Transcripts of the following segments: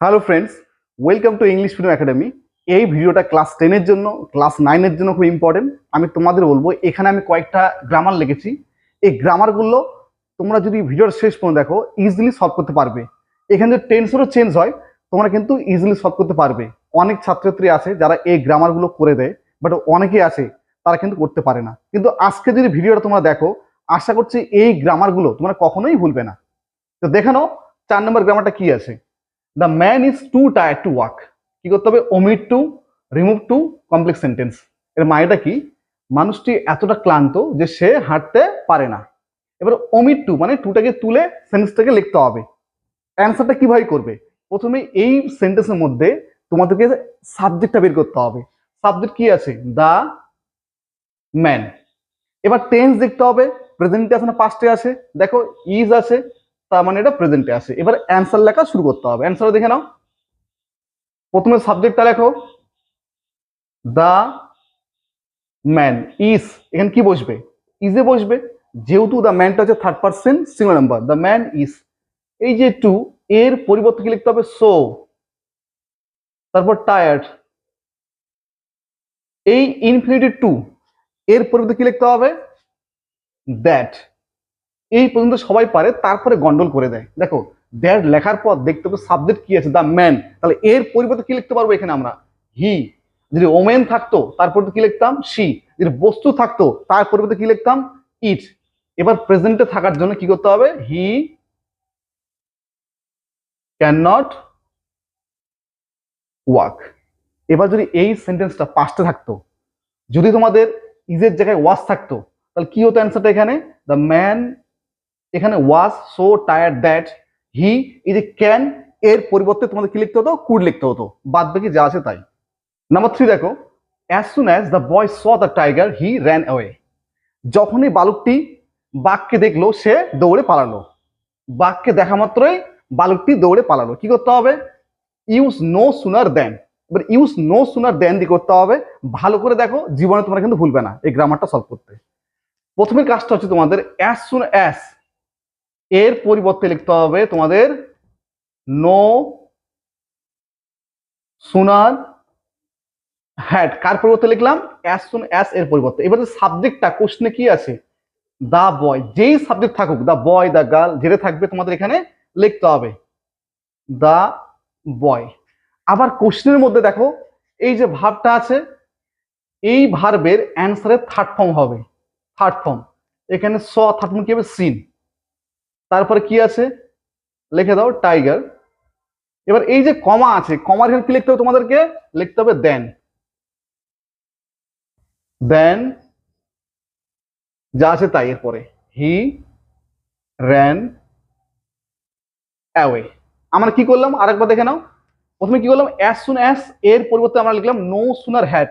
Hello friends, welcome to English medium academy. এই ভিডিওটা class 10-এর জন্য, ক্লাস 9-এর জন্য খুব ইম্পর্টেন্ট। আমি তোমাদের বলবো, এখানে আমি কয়েকটা গ্রামার লিখেছি। এই গ্রামারগুলো তোমরা যদি ভিডিওর শেষ পর্যন্ত দেখো ইজিলি সলভ করতে পারবে। এখানে যদি টেন্সেরও চেঞ্জ হয়, তোমরা কিন্তু ইজিলি সলভ করতে পারবে। অনেক ছাত্রছাত্রী আছে যারা এই গ্রামারগুলো করে দেয়, বাট অনেকে আছে তারা কিন্তু করতে পারে না। কিন্তু আজকে যদি ভিডিওটা তোমরা দেখো, আশা করছি এই গ্রামারগুলো তোমরা কখনোই ভুলবে না। তো দেখে নাও 4 নম্বর গ্রামারটা কি আছে। The man is too tired to walk. কি করতে হবে? Omit to, remove to, complex sentence. এর মানেটা কি? মানুষটি এতটা ক্লান্ত যে সে হাঁটতে পারে না। এবার ওমিট টু মানে টুটাকে তুলে সেন্টেন্সটাকে লিখতে হবে। অ্যান্সারটা কিভাবে করবে? প্রথমে এই সেন্টেন্সের মধ্যে তোমাদেরকে সাবজেক্টটা বের করতে হবে। সাবজেক্ট কি আছে? The man. এবার টেন্স দেখতে হবে, প্রেজেন্টে আছে না পাস্টে আছে। দেখো ইজ আছে, তার মানে এটা প্রেজেন্টে আছে। এবার অ্যান্সার লেখা শুরু করতে হবে। অ্যান্সার দেখে নাও। প্রথমে সাবজেক্টটা লেখো, দা ম্যান ইজ। এখানে কি বসবে? ইজে বসবে, যেহেতু দা ম্যানটা হচ্ছে third person singular number. The man is. এই যে টু, এর পরিবর্তে কি লিখতে হবে? সো। তারপর টায়ার্ড। এই ইনফিনিটিভ টু, এর পরিবর্তে কি লিখতে হবে? দ্যাট। এই পর্যন্ত সবাই পারে, তারপরে গন্ডল করে দেয়। দেখো দ্যাট লেখার পর দেখতে হবে সাবজেক্ট কি আছে? The man. তাহলে এর পরিবর্তে কি লিখতে পারবো এখানে আমরা? হি। যদি ওমেন থাকতো তার পরিবর্তে কি লিখতাম? শি। যদি বস্তু থাকতো তার পরিবর্তে কি লিখতাম? ইট। এবার প্রেজেন্টে থাকার জন্য কি করতে হবে? He can not walk. এবার যদি এই সেন্টেন্সটা পাস্টে থাকতো, যদি তোমাদের ইজের জায়গায় ওয়াজ থাকতো, তাহলে কি হতো অ্যান্সারটা এখানে? দ্য ম্যান, এখানে was so tired that he, এই যে ক্যান, এর পরিবর্তে তোমাদের কি লিখতে হতো? কুড লিখতে হতো। বাদ বাকি যা আছে তাই। নাম্বার 3 দেখো, as soon as the boy saw the tiger he ran away. যখনই বালকটি বাঘকে দেখলো সে দৌড়ে পালালো। বাঘকে দেখা মাত্রই বালকটি দৌড়ে পালালো। কি করতে হবে? ইউজ নো সুনার দেন। এবার ইউজ নো সুনার দেন দিয়ে করতে হবে। ভালো করে দেখো, জীবনে তোমরা কিন্তু ভুলবে না এই গ্রামারটা সলভ করতে। প্রথমের কাজটা হচ্ছে তোমাদের অ্যাজ সুন অ্যাজ, এর পরিবর্তে লিখতে হবে তোমাদের নো সুনার হ্যাড। কার পরিবর্তে লিখলাম? অ্যাজ সুন অ্যাজ এর পরিবর্তে। এবার সাবজেক্টটা কোশ্চেনে কি আছে? দা বয়। যেই সাবজেক্ট থাকুক, দা বয়, দা গার্ল, যেটা থাকবে তোমাদের এখানে লিখতে হবে দা বয়। আবার কোশ্চেনের মধ্যে দেখো, এই যে ভার্বটা আছে, এই ভার্বের অ্যান্সারের থার্ড ফর্ম হবে। থার্ড ফর্ম এখানে স, থার্ড ফর্ম কি হবে? সিন। তারপরে কি আছে? লিখে দাও টাইগার। এবার এই যে কমা আছে, কমার এখানে কি লিখতে হবে তোমাদেরকে? লিখতে হবে দেন। দেন যা আছে তাই। এরপরে হি র্যান অ্যাওয়ে। আমরা কি করলাম আরেকবার দেখে নাও। প্রথমে কি করলাম? অ্যাজ সুন অ্যাজ, এর পরিবর্তে আমরা লিখলাম নো সুনার হ্যাড।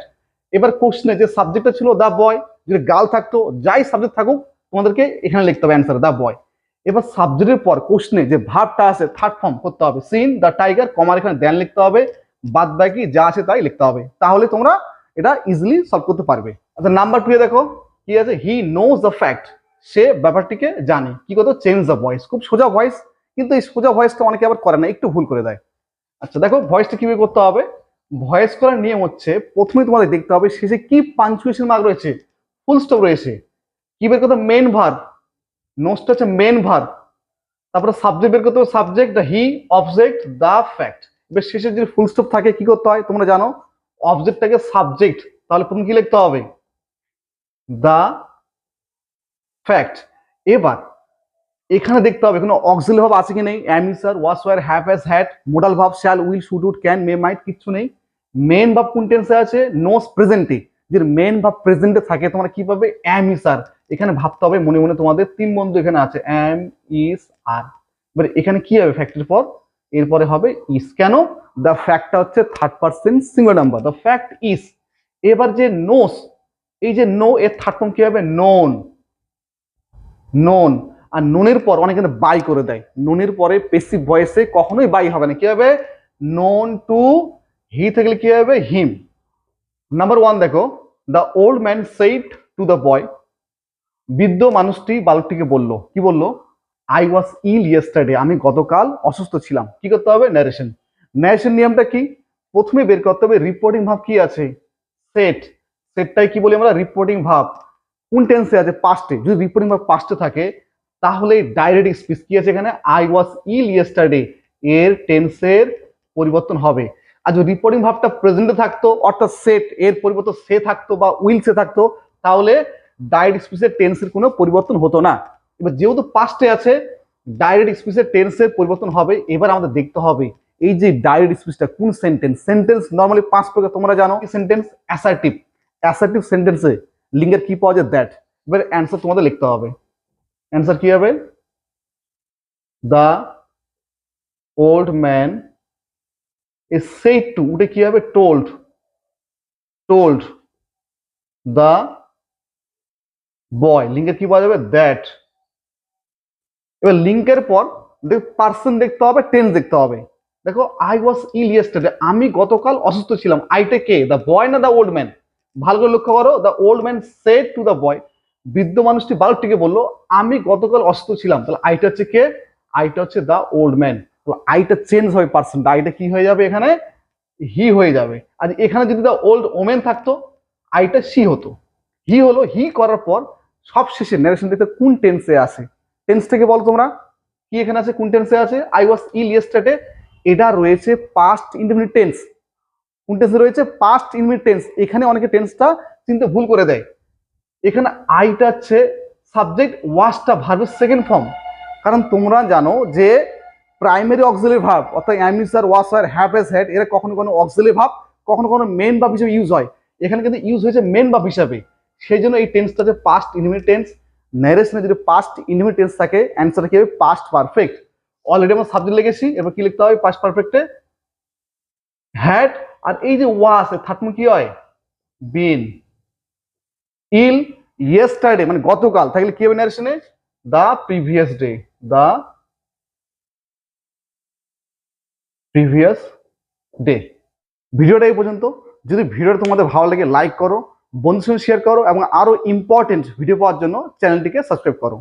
এবার কোশ্চেনে যে সাবজেক্টটা ছিল দা বয়, যদি গার্ল থাকতো, যাই সাবজেক্ট থাকুক, তোমাদেরকে এখানে লিখতে হবে অ্যান্সার দা বয়। এবার সাবজেক্টের পর কোশ্চেনে যে ভার্বটা আছে থার্ড ফর্ম করতে হবে সিন দ্য টাইগার, কমার এখানে দেন লিখতে হবে। বাদ বাকি যা আছে তাই লিখতে হবে। তাহলে তোমরা এটা ইজিলি সলভ করতে পারবে। আচ্ছা নাম্বার 2 দেখো কি আছে? He knows the fact. সে ব্যাপারটিকে জানে। কি করতো? Change the voice. খুব সোজা ভয়েস, কিন্তু এই সোজা ভয়েসটা অনেকে আবার করে না, একটু ভুল করে দেয়। আচ্ছা দেখো ভয়েসটা কিভাবে করতে হবে। ভয়েস করার নিয়ম হচ্ছে, প্রথমে তোমাদের দেখতে হবে শেষে কি পাঞ্চুয়েশন মার্ক রয়েছে, ফুল স্টপ রয়েছে। কি বের করতে? Main verb. নোসটা হচ্ছে মেন ভার্ব। তারপরে সাবজেক্ট বের করতে হবে, subject the he, object the fact. এবার শেষে যদি ফুল স্টপ থাকে কি করতে হয় তোমরা জানো? অবজেক্টটাকে সাবজেক্ট, তাহলে প্রথম কি লিখতে হবে? The fact. এবার এখানে দেখতে হবে কোনো অক্সিলারি ভার্ব আছে কি নেই। Am, is, are, was, were, have, has, had. Modal verb shall, will, should, would, can, may, might কিচ্ছু নেই। মেন ভার্ব কোন টেন্সে আছে? নোস প্রেজেন্টে। যদি মেন ভার্ব প্রেজেন্টে থাকে তোমরা কি পাবে? অ্যাম, ইজ, আর। এখানে ভাবতে হবে মনে মনে, তোমাদের 3 বন্ধু এখানে আছে, অ্যাম, ইজ, আর। এবার এখানে কি হবে? ফ্যাক্টের পর এরপরে হবে ইজ। কেন? দ্য ফ্যাক্টটা হচ্ছে third person singular number, the fact is. এবার যে নোস, এই যে নো, এর থার্ড ফর্ম কি হবে? নোন। নোন। আর নুনের পর অনেকে বাই করে দেয়। নুনের পরে পেসিভ ভয়েসে কখনোই বাই হবে না। কি হবে? Known to. হি থাকলে কি হবে? হিম। নাম্বার 1 দেখো, the old man said to the boy. বৃদ্ধ মানুষটি বালকটিকে বলল। কি বলল? I was ill yesterday. আমি গতকাল অসুস্থ ছিলাম। কি করতে হবে? ন্যারেশন। ন্যারেশন নিয়মটা কি? প্রথমে বের করতে হবে রিপোর্টিং ভার্ব কি আছে, সেট। সেটটাই কি বলি আমরা, রিপোর্টিং ভার্ব। কোন টেন্সে আছে, পাস্টে। যদি রিপোর্টিং ভার্ব পাস্টে থাকে তাহলে ডাইরেক্ট স্পিচ কি আছে এখানে, আই ওয়াজ ইল ইয়েস্টারডে, এর টেন্সের পরিবর্তন হবে। আর যদি রিপোর্টিং ভার্বটা প্রেজেন্টে থাকতো অর্থাৎ সেট, এর পরিবর্তন সে থাকতো বা উইল সে থাকতো, তাহলে ডাইরেক্ট স্পিচের টেন্সের কোনো পরিবর্তন হতো না। এবার যেহেতু পাস্টে আছে ডাইরেক্ট স্পিচের টেন্সের পরিবর্তন হবে। এবার আমাদের দেখতে হবে এই যে ডাইরেক্ট স্পিচটা কোন সেন্টেন্স। সেন্টেন্স নরমালি 5 প্রকার তোমরা জানো। সেন্টেন্স অ্যাসার্টিভ, অ্যাসার্টিভ সেন্টেন্সে লিঙ্গের কি পাওয়া যায়, দ্যাট। এবার অ্যান্সার তোমাদের লিখতে হবে। অ্যান্সার কি হবে, the old man is said to, ওটা কি হবে, টোল্ড, টোল্ড দ্য বয়, লিঙ্গের কি পাওয়া যাবে, দ্যাট। এবার লিঙ্কের পর পার্সন দেখতে হবে, টেন্স দেখতে হবে। দেখো আই ওয়াজ ইল ইয়েস্টারডে, আমি গতকাল অসুস্থ ছিলাম। আইটা কে, দ্য বয় না দ্য ওল্ড ম্যান? ভালো করে লক্ষ্য করো, the old man said to the boy, বৃদ্ধ মানুষটি বালকটিকে বললো আমি গতকাল অসুস্থ ছিলাম। তাহলে আইটা হচ্ছে কে, আইটা হচ্ছে দ্য ওল্ড ম্যান। আইটা চেঞ্জ হবে পার্সনটা, আইটা কি হয়ে যাবে এখানে, হি হয়ে যাবে। আর এখানে যদি দ্য ওল্ড ওমেন থাকতো আইটা সি হতো। হি হলো, হি করার পর সব শেষে ন্যারেশন দেখতে কোন টেন্সে আছে, টেন্স থেকে বলো তোমরা কি এখানে আছে, কোন টেন্সে আছে, আই ওয়াজ ইল ইয়েস্টারডে, এটা রয়েছে পাস্ট ইনডেফিনিট টেন্স। কোন টেন্সে রয়েছে, পাস্ট ইনডেফিনিট টেন্স। এখানে অনেকে টেন্সটা চিনতে ভুল করে দেয়। এখানে আইটা হচ্ছে সাবজেক্ট, ওয়াজটা ভার্বের সেকেন্ড ফর্ম। কারণ তোমরা জানো যে প্রাইমারি অক্সিলারি ভার্ব অর্থাৎ am is are, was are, have has, had, এরা কখনো কোনো অক্সিলারি ভার্ব কখনো কোনো মেন ভার্ব হিসেবে ইউজ হয়। এখানে কিন্তু ইউজ হয়েছে মেন ভার্ব হিসাবে। সেই জন্য এই টেন্সটা যে পাস্ট ইনডেফিনিট টেন্স। ন্যারেশনে যদি পাস্ট ইনডেফিনিট টেন্স থাকে অ্যান্সার কি হবে, পাস্ট পারফেক্ট। অলরেডি আমরা সাবজেক্ট লিখেছি, এবার কি লিখতে হবে পাস্ট পারফেক্টে, হ্যাড। আর এই যে ওয়াজ, থার্ড কি হয়, বিন। ইল ইয়েস্টারডে মানে গতকাল, থাকলে কি হবে ন্যারেশনে, দা প্রিভিয়াস ডে, দা প্রিভিয়াস ডে। ভিডিওটা এই পর্যন্ত। যদি ভিডিওটা তোমাদের ভালো লাগে লাইক করো, বন্ধুদের সঙ্গে শেয়ার করো এবং আরো ইম্পর্টেন্ট ভিডিও পাওয়ার জন্য চ্যানেলটিকে সাবস্ক্রাইব করো।